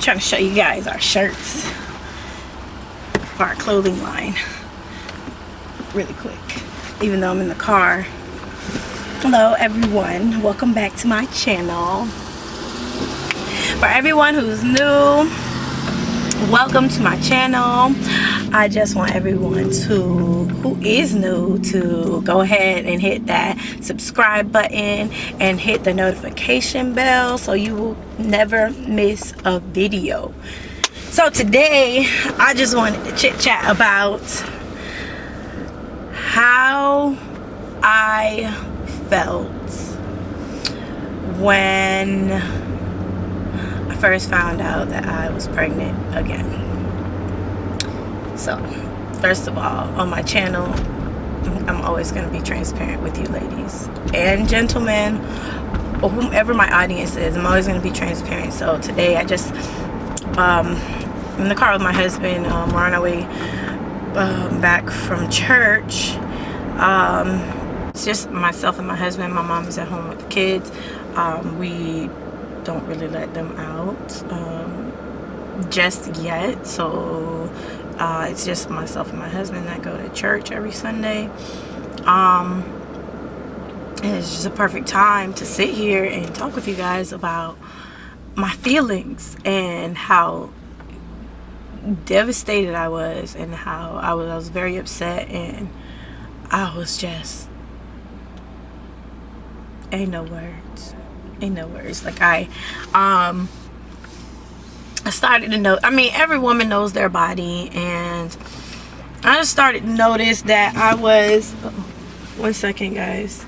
trying to show you guys our shirts for our clothing line really quick, even though I'm in the car. Hello everyone, welcome back to my channel. For everyone who's new, welcome to my channel. I just want everyone who is new to go ahead and hit that subscribe button and hit the notification bell so you will never miss a video. So today I just wanted to chit chat about how I felt when I first found out that I was pregnant again. So first of all, on my channel, I'm always going to be transparent with you ladies and gentlemen, or whomever my audience is. I'm always going to be transparent. So today I just I'm in the car with my husband. We're on our way back from church. It's just myself and my husband. My mom is at home with the kids. We don't really let them out just yet, so it's just myself and my husband that go to church every Sunday. And it's just a perfect time to sit here and talk with you guys about my feelings and how devastated I was, and how I was very upset, and I was just ain't no words. Like I started to know, I mean, every woman knows their body, and I just started to notice that I was, oh, 1 second guys,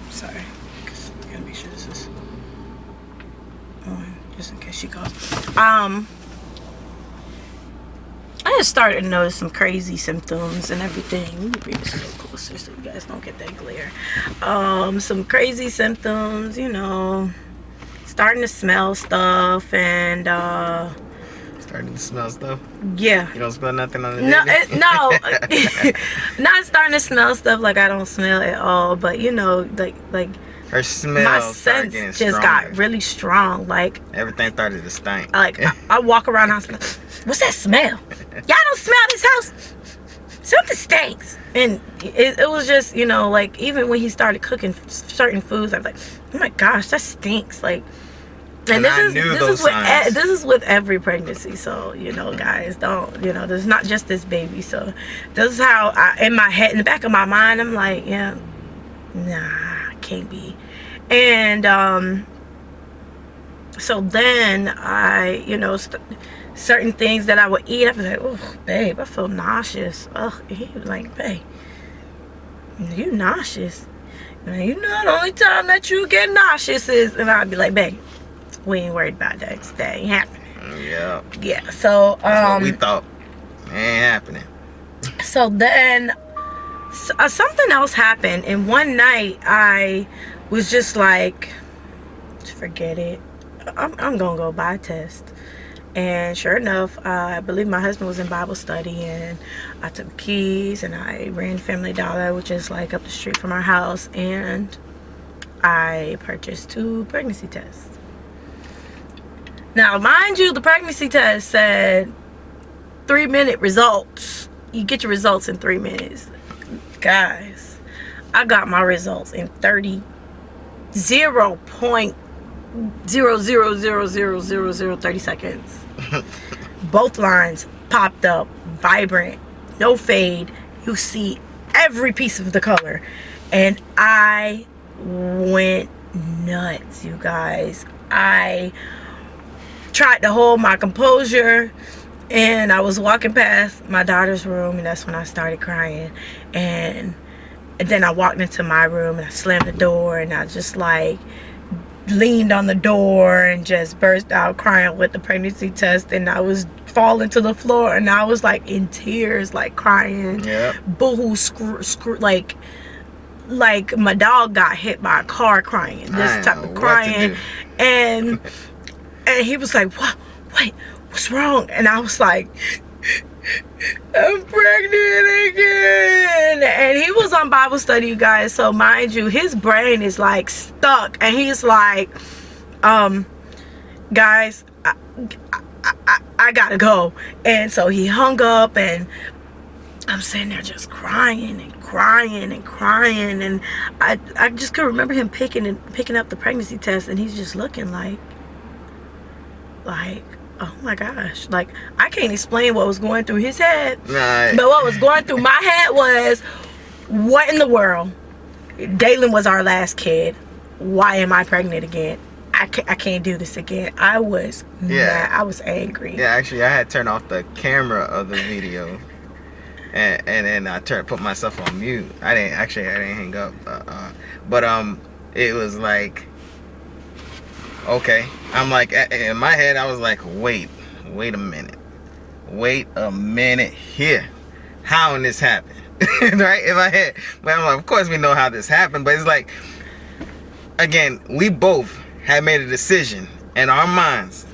sorry, I gotta make sure this is on just in case she calls. I just started to notice some crazy symptoms and everything. Let me bring this a little closer so you guys don't get that glare. Some crazy symptoms, you know, starting to smell stuff, and starting to smell stuff? Yeah. You don't smell nothing on the no, not starting to smell stuff like I don't smell at all, but you know, like her smell, my sense just got really strong. Like everything started to stink. Like I walk around the house like, what's that smell? Y'all don't smell this house? Something stinks. And it was just, you know, like even when he started cooking certain foods, I was like, oh my gosh, that stinks. Like, and this is with every pregnancy. So, you know, guys, don't, you know, there's not just this baby. So this is how in my head, in the back of my mind, I'm like, yeah, nah, can't be. And so then I, you know, certain things that I would eat, I'd be like, oh, babe, I feel nauseous. Ugh. He was like, babe, you nauseous? And you know, the only time that you get nauseous is, and I'd be like, babe, we ain't worried about that. That ain't happening. Yeah. Yeah. So that's what we thought. It ain't happening. So then something else happened, and one night I was just like, forget it. I'm gonna go buy a test. And sure enough, I believe my husband was in Bible study, and I took the keys and I ran Family Dollar, which is like up the street from our house, and I purchased 2 pregnancy tests. Now, mind you, the pregnancy test said 3-minute results. You get your results in 3 minutes. Guys, I got my results in 0.0000030 seconds. Both lines popped up, vibrant, no fade. You see every piece of the color, and I went nuts, you guys. I tried to hold my composure, and I was walking past my daughter's room, and that's when I started crying. And then I walked into my room and I slammed the door, and I just like leaned on the door and just burst out crying with the pregnancy test, and I was falling to the floor, and I was like in tears, like crying. Yep. Boo-hoo, like my dog got hit by a car, crying, this type of crying. And he was like, what, what's wrong? And I was like, I'm pregnant again. And he was on Bible study, you guys, so mind you, his brain is like stuck, and he's like, guys, I gotta go. And so he hung up, and I'm sitting there just crying and crying and crying, and I just could remember him picking up the pregnancy test, and he's just looking like, oh my gosh, like I can't explain what was going through his head, Right. but what was going through my head was, what in the world? Dalen was our last kid. Why am I pregnant again? I can't do this again. I was mad. I was angry. Yeah, actually, I had turned off the camera of the video, and then I put myself on mute. I didn't hang up. But it was like, okay. I'm like, in my head, I was like, wait a minute here. How did this happen? Right in my head. But I'm like, of course we know how this happened, but it's like, again, we both had made a decision in our minds.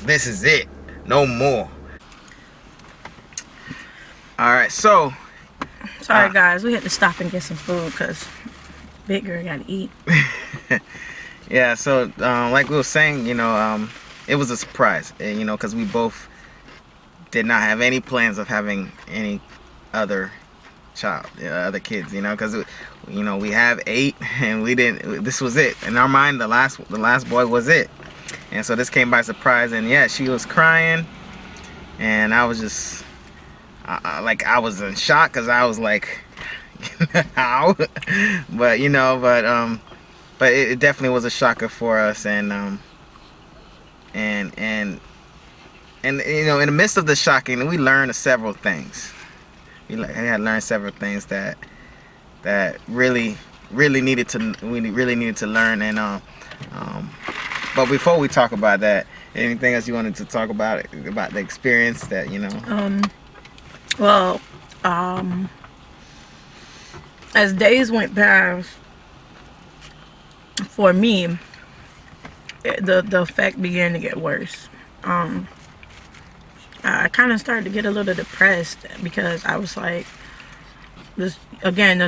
This is it. No more. Alright, so sorry guys, we had to stop and get some food because Big Girl gotta eat. yeah, so like we were saying, it was a surprise, because we both did not have any plans of having any other other kids, because we have 8, and we didn't. This was it in our mind. The last boy was it, and so this came by surprise. And yeah, she was crying, and I was just I was in shock, because I was like, how? But but it definitely was a shocker for us, and in the midst of the shocking, we learned several things. We had learned several things that really needed to learn. And but before we talk about that, anything else you wanted to talk about the experience that Well, as days went past, for me, the effect began to get worse. I kind of started to get a little depressed, because I was like, this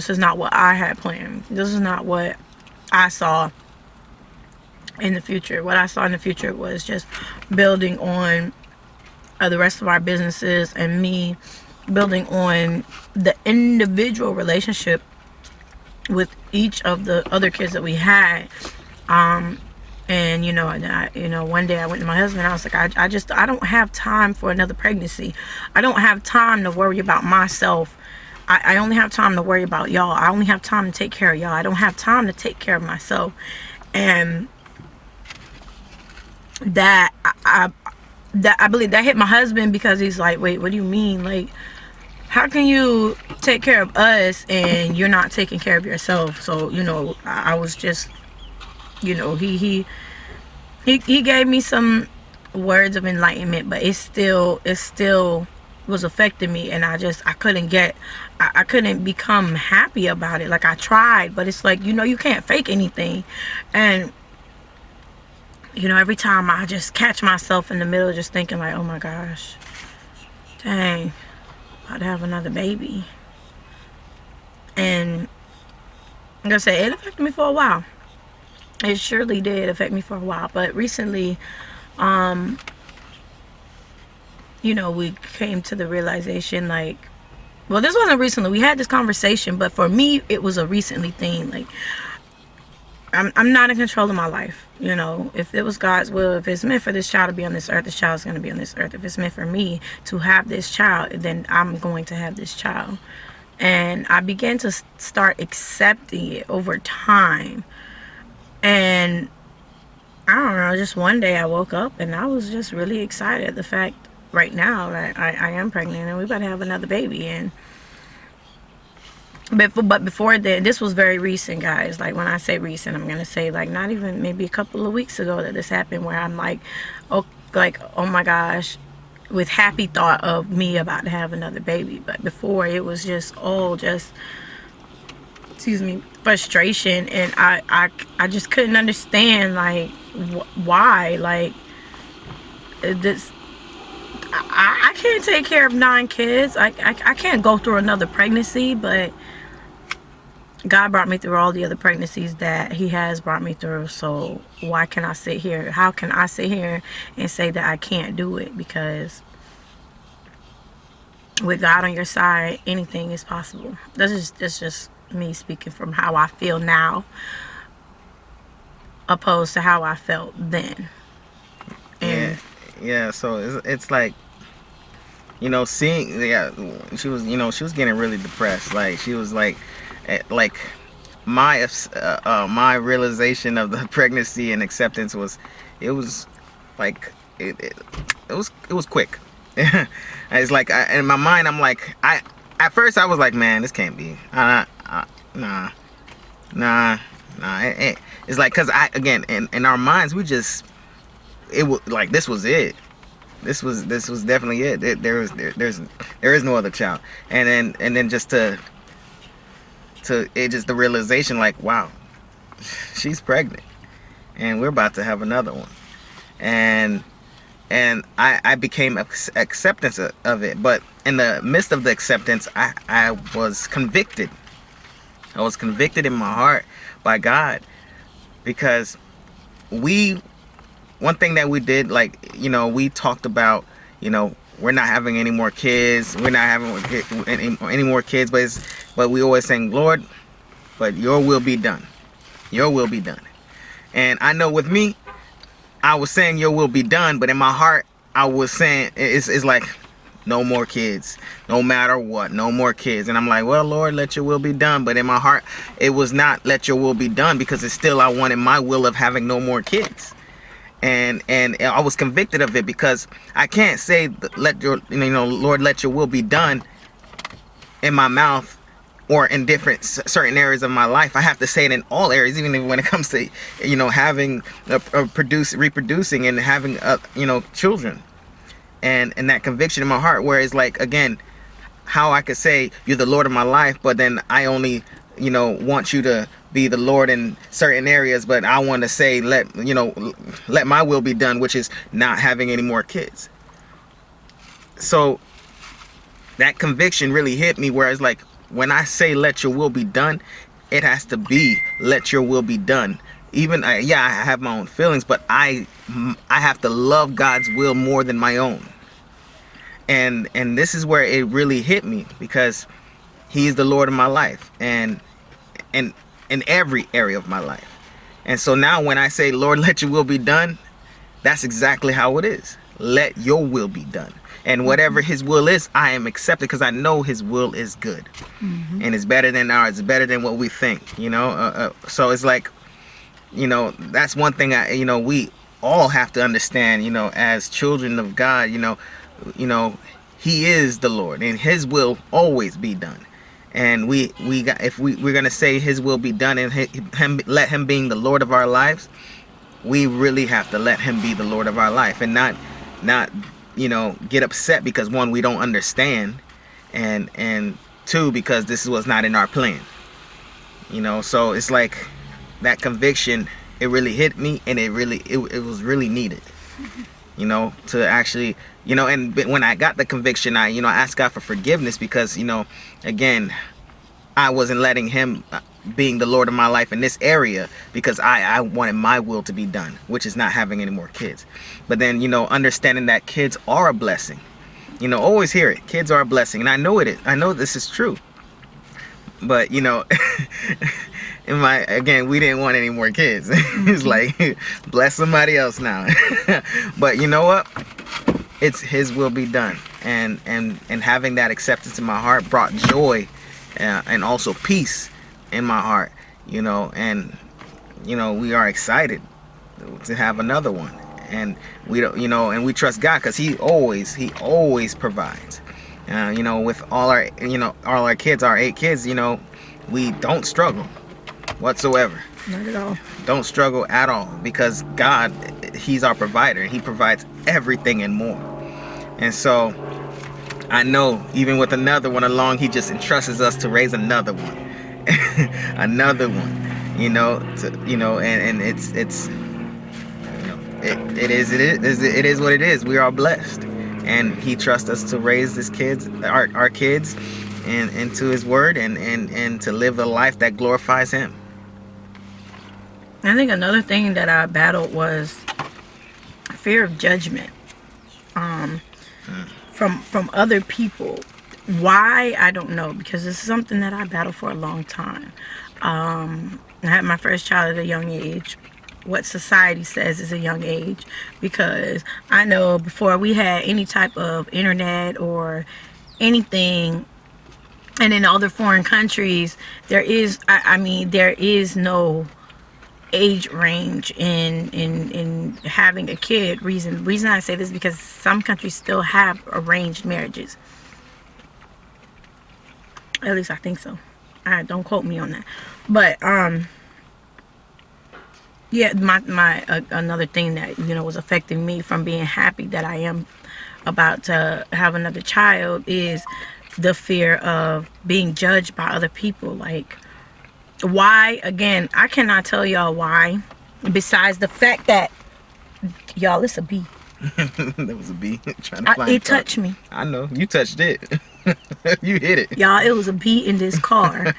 is not what I had planned. This is not what I saw in the future. What I saw in the future was just building on the rest of our businesses, and me building on the individual relationship with each of the other kids that we had. And one day I went to my husband, I was like, I don't have time for another pregnancy. I don't have time to worry about myself. I only have time to worry about y'all. I only have time to take care of y'all. I don't have time to take care of myself. And that I believe that hit my husband, because he's like, wait, what do you mean? Like, how can you take care of us and you're not taking care of yourself? So, I was just, he gave me some words of enlightenment, but it still was affecting me, and I couldn't become happy about it. Like, I tried, but it's like, you can't fake anything. And every time I just catch myself in the middle just thinking like, oh my gosh, dang, about to have another baby. And like I said, it affected me for a while. It surely did affect me for a while. But recently, we came to the realization, like, well, this wasn't recently. We had this conversation, but for me, it was a recently thing. Like, I'm not in control of my life. If it was God's will, if it's meant for this child to be on this earth, this child's going to be on this earth. If it's meant for me to have this child, then I'm going to have this child. And I began to start accepting it over time. And I don't know, just one day I woke up and I was just really excited at the fact right now that I am pregnant and we about to have another baby. And but before that, this was very recent, guys. Like, when I say recent, I'm gonna say like not even maybe a couple of weeks ago that this happened, where I'm like, oh my gosh, with happy thought of me about to have another baby. But before, it was just all frustration, and I just couldn't understand, like, why, like, this. I can't take care of 9 kids. I can't go through another pregnancy, but God brought me through all the other pregnancies that He has brought me through. So why can I sit here? How can I sit here and say that I can't do it? Because with God on your side, anything is possible. That's just me speaking from how I feel now, opposed to how I felt then. And Yeah. So it's like, seeing, she was getting really depressed. Like, she was like my realization of the pregnancy and acceptance was, it was like, it was quick. It's like, in my mind, I'm like, at first I was like, man, this can't be. Nah. It's like, cause again, in our minds, we just, it was like, this was it. This was definitely it. There is no other child. And then just to it, just the realization, like, wow, she's pregnant, and we're about to have another one. And I became acceptance of it. But in the midst of the acceptance, I was convicted. I was convicted in my heart by God, because one thing that we did, like, we talked about, we're not having any more kids. We're not having any more kids, but we always saying, Lord, but your will be done. Your will be done. And I know with me, I was saying your will be done, but in my heart, I was saying, it's like, no more kids, no matter what, no more kids. And I'm like, well, Lord, let your will be done. But in my heart, it was not let your will be done, because it's still, I wanted my will of having no more kids. And I was convicted of it, because I can't say, Lord, let your will be done in my mouth or in different certain areas of my life. I have to say it in all areas, even when it comes to, having reproducing and having children. And that conviction in my heart, where it's like, again, how I could say you're the Lord of my life, but then I only, want you to be the Lord in certain areas, but I want to say, let my will be done, which is not having any more kids. So that conviction really hit me, where it's like, when I say let your will be done, it has to be let your will be done. Even I have my own feelings, but I have to love God's will more than my own. And this is where it really hit me, because He is the Lord of my life, and in every area of my life. And so now when I say, Lord, let your will be done, that's exactly how it is. Let your will be done. And whatever His will is, I am accepted, because I know His will is good. And it's better than ours. It's better than what we think, so it's like, that's one thing we all have to understand, as children of God, He is the Lord, and His will always be done. And we're gonna say His will be done, and let Him being the Lord of our lives, we really have to let Him be the Lord of our life, and not get upset because, one, we don't understand, and two, because this was not in our plan. So it's like, that conviction, it really hit me, and it was really needed, to actually, and when I got the conviction, I asked God for forgiveness, because, again, I wasn't letting Him being the Lord of my life in this area, because I wanted my will to be done, which is not having any more kids. But then, understanding that kids are a blessing, always hear it, kids are a blessing, and I know it is. I know this is true. But again, we didn't want any more kids. It's like, bless somebody else now. But you know what? It's His will be done, and having that acceptance in my heart brought joy, and also peace in my heart. And we are excited to have another one, and we don't, and we trust God, because He always provides. With all our kids, our 8 kids, we don't struggle whatsoever. not at all. Don't struggle at all, because God, He's our provider, and He provides everything and more. And so I know, even with another one along, He just entrusts us to raise another one. Another one, and it's it is what it is. We are blessed, and He trusts us to raise our kids, into His Word, and to live a life that glorifies Him. I think another thing that I battled was fear of judgment from other people. Why? I don't know, because this is something that I battled for a long time. I had my first child at a young age. What society says is a young age, because I know before we had any type of internet or anything, and in other foreign countries, there is there is no age range in having a kid. Reason I say this is because some countries still have arranged marriages. At least I think so. Don't quote me on that. But yeah, my another thing that was affecting me from being happy that I am about to have another child is the fear of being judged by other people. Like, why? Again, I cannot tell y'all why, besides the fact that, y'all, it's a bee. There was a bee trying to find it touched me. I know, you touched it. You hit it. Y'all, it was a bee in this car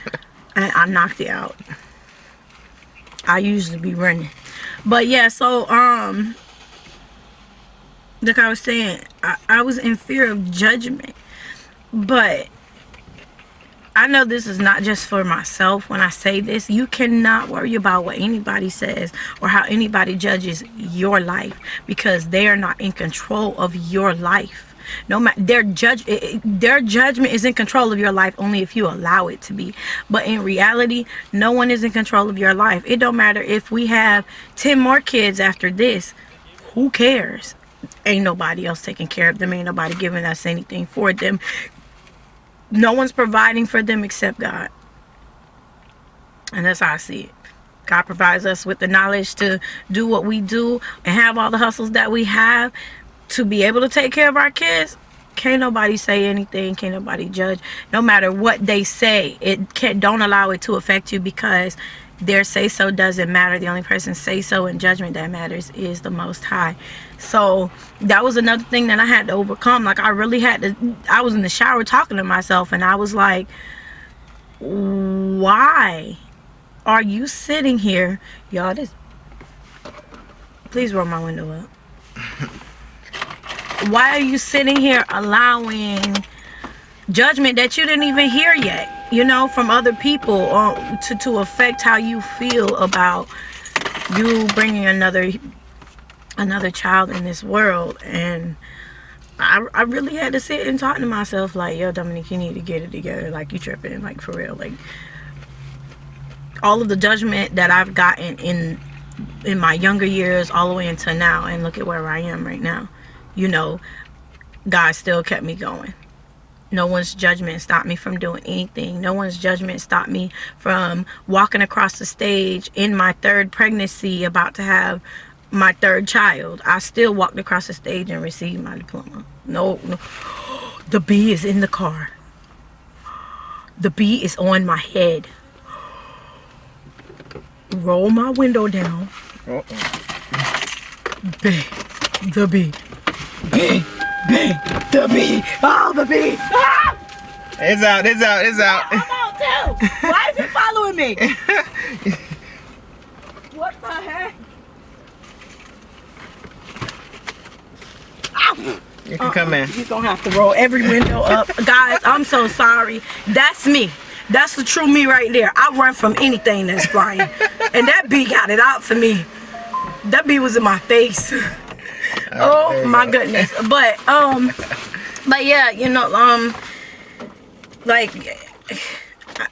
and I knocked it out. I usually be running. But yeah, so like I was saying, I was in fear of judgment. But I know this is not just for myself when I say this. You cannot worry about what anybody says or how anybody judges your life, because they are not in control of your life. No matter their judgment is in control of your life only if you allow it to be. But in reality, no one is in control of your life. It don't matter if we have 10 more kids after this. Who cares? Ain't nobody else taking care of them. Ain't nobody giving us anything for them. No one's providing for them except God. And that's how I see it. God provides us with the knowledge to do what we do and have all the hustles that we have to be able to take care of our kids. Can't nobody say anything. Can't nobody judge. No matter what they say, don't allow it to affect you, because their say so doesn't matter. The only person say so in judgment that matters is the Most High. So that was another thing that I had to overcome. Like, I really had to. I was in the shower talking to myself, and I was like, why are you sitting here, y'all? Please roll my window up. Why are you sitting here allowing judgment that you didn't even hear yet, from other people, or to affect how you feel about you bringing another child in this world? And I really had to sit and talk to myself like, yo, Dominique, you need to get it together. Like, you tripping, like, for real. Like, all of the judgment that I've gotten in my younger years all the way until now, and look at where I am right now. God still kept me going. No one's judgment stopped me from doing anything. No one's judgment stopped me from walking across the stage in my third pregnancy, about to have my third child. I still walked across the stage and received my diploma. No. The bee is in the car. The bee is on my head. Roll my window down. Bang. The bee. Bang. Bang. The bee. Oh, the bee. Ah! It's out. I'm out too. Why is it following me? What the heck? Ow. You can come in. You're going to have to roll every window up. Guys, I'm so sorry. That's me. That's the true me right there. I run from anything that's flying. And that bee got it out for me. That bee was in my face. Oh my goodness. But yeah, like,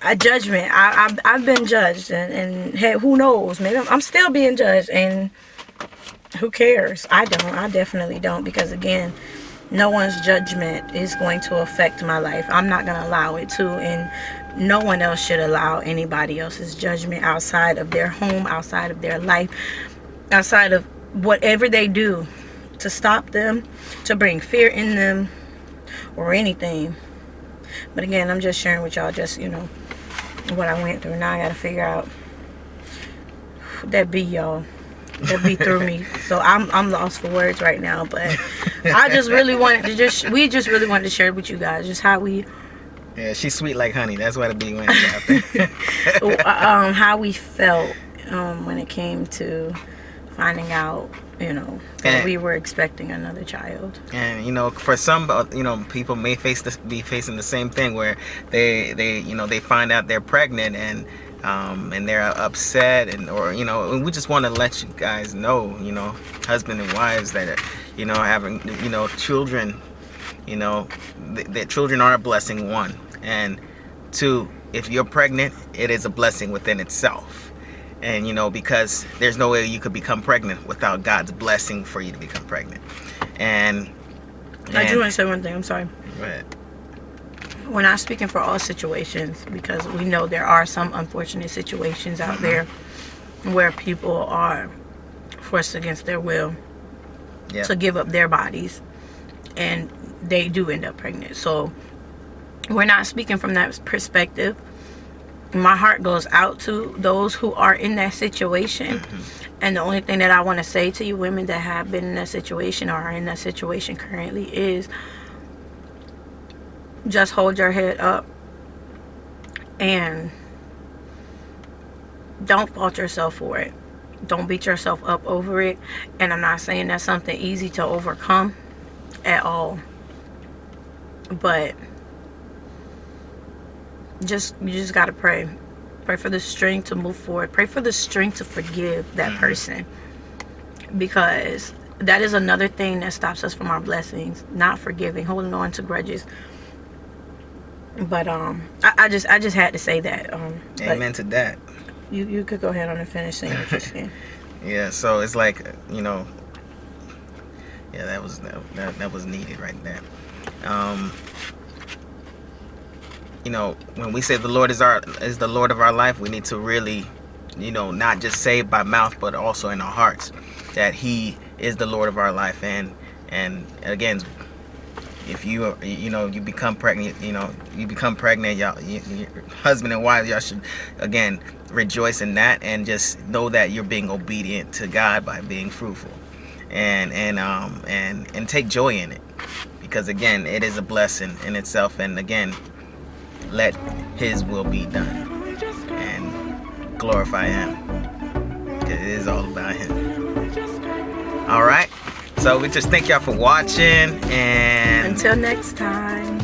a judgment. I've been judged, and hey, who knows? Maybe I'm still being judged, and who cares? I definitely don't, because again, no one's judgment is going to affect my life. I'm not going to allow it to, and no one else should allow anybody else's judgment outside of their home, outside of their life, outside of whatever they do to stop them, to bring fear in them, or anything. But again, I'm just sharing with y'all just, what I went through. Now I got to figure out that bee, y'all. That bee through me. So I'm lost for words right now. But I just really wanted to we just really wanted to share with you guys just how we Yeah, she's sweet like honey. That's why the bee went after. How we felt when it came to finding out, that we were expecting another child. And for some, people may be facing the same thing where they find out they're pregnant and they're upset and we just want to let you guys know, husband and wives that having children, that children are a blessing, one, and two, if you're pregnant, it is a blessing within itself. And because there's no way you could become pregnant without God's blessing for you to become pregnant. And I do want to say one thing. I'm sorry. Go ahead. We're not speaking for all situations, because we know there are some unfortunate situations out there where people are forced against their will to give up their bodies, and they do end up pregnant. So we're not speaking from that perspective. My heart goes out to those who are in that situation. And the only thing that I want to say to you women that have been in that situation or are in that situation currently is just hold your head up and don't fault yourself for it. Don't beat yourself up over it. And I'm not saying that's something easy to overcome at all, but you just gotta pray for the strength to move forward. Pray for the strength to forgive that person, because that is another thing that stops us from our blessings, not forgiving, holding on to grudges. But I just had to say that. Amen to that. You could go ahead on and finish saying what you're saying. Yeah, so it's like, that was needed right there. When we say the Lord is the Lord of our life, we need to really, not just say it by mouth, but also in our hearts that He is the Lord of our life. And again, if you become pregnant, y'all, your husband and wife, y'all should again rejoice in that and just know that you're being obedient to God by being fruitful, and take joy in it, because again, it is a blessing in itself. And again, let His will be done and glorify Him, because it is all about Him. All right, so we just thank y'all for watching, and until next time.